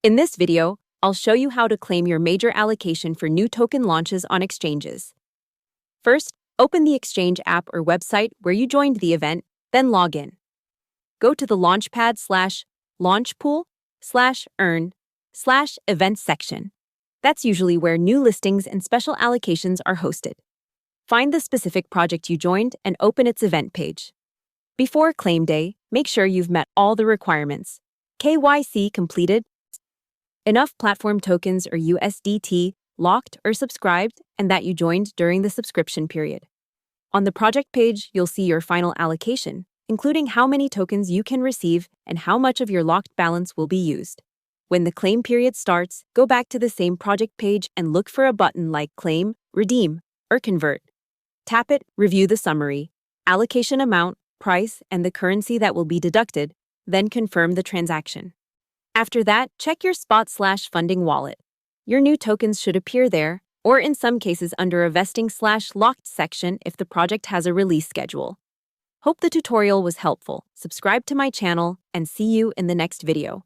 In this video, I'll show you how to claim your major allocation for new token launches on exchanges. First, open the Exchange app or website where you joined the event, then log in. Go to the Launchpad/Launchpool/earn/events section. That's usually where new listings and special allocations are hosted. Find the specific project you joined and open its event page. Before claim day, make sure you've met all the requirements. KYC completed, enough platform tokens or USDT locked or subscribed, and that you joined during the subscription period. On the project page, you'll see your final allocation, including how many tokens you can receive and how much of your locked balance will be used. When the claim period starts, go back to the same project page and look for a button like Claim, Redeem, or Convert. Tap it, review the summary, allocation amount, price, and the currency that will be deducted, then confirm the transaction. After that, check your spot/funding wallet. Your new tokens should appear there, or in some cases under a vesting/locked section if the project has a release schedule. Hope the tutorial was helpful. Subscribe to my channel and see you in the next video.